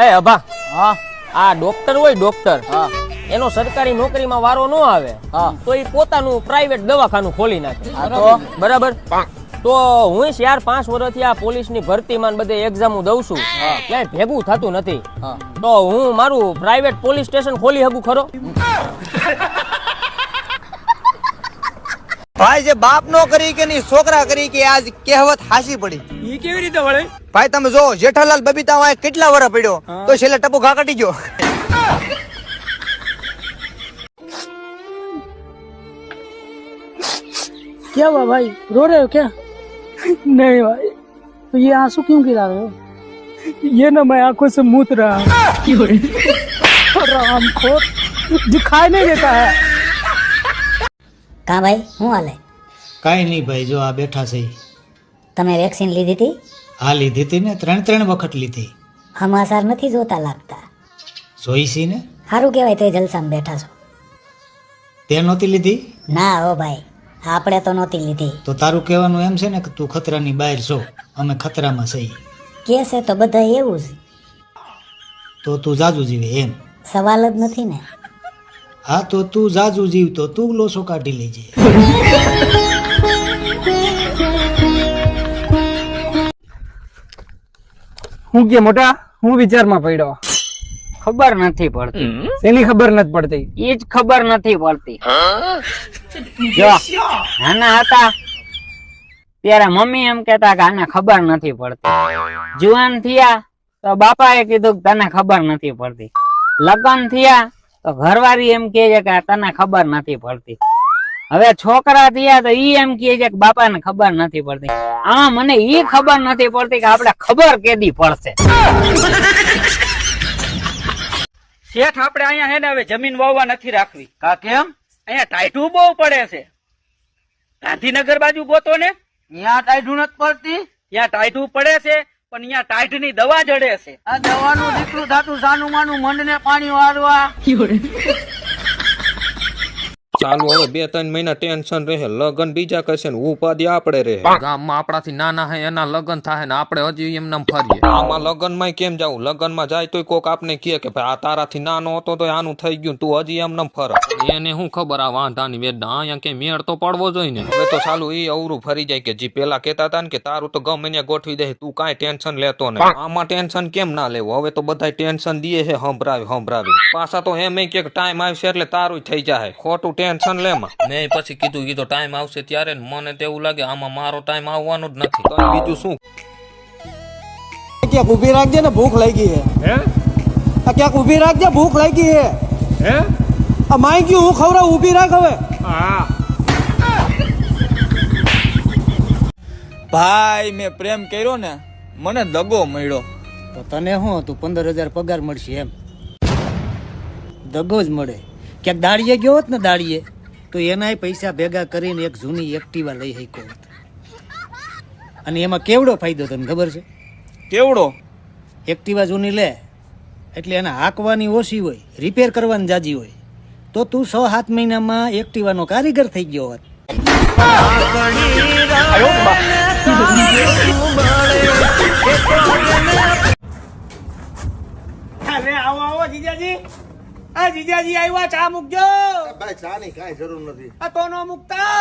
એ અભા, હા આ ડોક્ટર હોય ડોક્ટર, હા એનો સરકારી નોકરીમાં વારો ન આવે હા તો એ પોતાનું પ્રાઇવેટ દવાખાનું ખોલી નાખે. હા તો? બરાબર. તો હું યાર 5 વર્ષથી આ પોલીસની ભરતીમાં ને બધે એક્ઝામો દઉં છું, ક્યાંય ભેગું થતું નથી. હા તો હું મારું પ્રાઇવેટ પોલીસ સ્ટેશન ખોલી શકું ખરો? ભાઈ જે બાપ નો કરી કે નહીં છોકરા કરી કે આજ કહેવત હાસી પડી. એ કેવી રીતે વળે? ભાઈ તમે જો જેઠાલાલ બબીતા વાય કેટલા વર્ષ પડ્યો તો છેલ્લે ટપુ ઘા કટી ગયો. क्या हुआ भाई, रो रहे हो क्या? नहीं भाई, तो ये आंसू क्यों गिरा रहे हो? ये ना मैं आंखों से मूत रहा रामखोर, दिखाई नहीं देता है. કા ભાઈ શું હાલે? કાંઈ નહીં ભાઈ, જો આ બેઠા છે. તમે વેક્સિન લીધી હતી? આ લીધી હતી ને, 3 વખત લીધી. સમાચાર નથી જોતા લાગતા. જોઈ છી ને? સારું કહેવાય તો જલસામાં બેઠા છો. તે નહોતી લીધી? ના હો ભાઈ, આપણે તો નહોતી લીધી. તો તારું કહેવાનું એમ છે ને કે તું ખતરાની બહાર છો, અમે ખતરામાં છીએ. કે છે તો બધા એવું જ. તો તું જાજુ જીવે એમ? સવાલ જ નથી ને. હા તો તું જાજુ જીવ તો તું લોસો કાઢી લેજે. હું કે મોટા હું વિચારમાં પડ્યો. ખબર નથી પડતી. એની ખબર નથી પડતી. એ જ ખબર નથી પડતી. જો નાના હતા ત્યારે મમ્મી એમ કેતા કે આને ખબર નથી પડતી. જુવાન થયા તો બાપાએ કીધું કે તને ખબર નથી પડતી. લગ્ન થયા તો ઘરવાળી એમ કહે છે કે તને ખબર નથી પડતી. હવે છોકરા થયા તો ઈ એમ કહે છે કે બાપાને ખબર નથી પડતી. આમાં મને ઈ ખબર નથી પડતી કે આપણે ખબર કેદી પડશે. શેઠ આપણે અહીંયા હે ને હવે જમીન વાવવા નથી રાખવી. કા કેમ? અહીંયા ટાઈટું બહુ પડે છે. ગાંધીનગર બાજુ ગોતો ને, ત્યાં ટાઈટું નથી પડતી. ત્યાં ટાઈટું પડે છે પણ અહીંયા ટાઈટ ની દવા જડે છે. આ દવાનું દીકરું થાતું સાનું માનું મંડને પાણી વાળવા. ચાલુ હવે 2-3 મહિના ટેન્શન રહે, લગન બીજા કરશે ને ઉપાધિ આપણે રહે. ગામમાં આપણાથી નાના હે એના લગન થાય ને આપણે હજી એમને ફરીએ. આમાં લગનમાં કેમ જાવું? લગનમાં જાય તોય કોક આપને કહે કે ભાઈ આ તારાથી નાનો હતો તો આનું થઈ ગયું, તું હજી એમને ફર. એને શું ખબર આ વાંધાની વેદના? અહીંયા કે મેળ તો પડવો જોઈએ ને. હવે તો ચાલુ એ અવરું ફરી જાય કે જે પેલા કેતા હતા ને કે તારું તો ગમે ને ગોઠવી દે, તું કાંઈ ટેન્શન લેતો ને. આમાં ટેન્શન કેમ ના લેવું? હવે તો બધા ટેન્શન દે છે, સંભળાવી પાછા તો એમ કે ટાઈમ આવશે એટલે તારું થઈ જાય. ખોટું ટેન્શન લેમાં. મેં પછી કીધું કીધું ટાઈમ આવશે ત્યારે મને તો એવું લાગે આમાં મારો ટાઈમ આવવાનો જ નથી. તો બીજું શું? ક્યાંક ઊભી રાખજે ને, ભૂખ લાગી હે. ક્યાંક ઊભી રાખજે, ભૂખ લાગી હે. આ માઈ ગયું હું ખવડાવ, ઊભી રાખ હવે. ભાઈ મેં પ્રેમ કર્યો ને, મને દગો મળ્યો. તો તને શું હતું 15,000 પગાર મળશે એમ? દગો જ મળે. ક્યાંક દાડીએ ગયો હોત ને, દાડીએ તો એનાય પૈસા ભેગા કરીને એક જૂની એક્ટિવા લઈ શક્યો હોત. અને એમાં કેવડો ફાયદો તને ખબર છે? કેવડો? એક્ટિવા જૂની લે એટલે એને હાંકવાની ઓછી હોય, રિપેર કરવાની જાજી હોય. તો તું 6-7 મહિનામાં એક્ટિવાનો કારીગર થઈ ગયો હોત. અરે આવો આવો જીજાજી. આ જીજાજી આવ્યા, ચા મૂકજો. ભાઈ ચા ની કાંઈ જરૂર નથી. આ તો નો મૂકતા.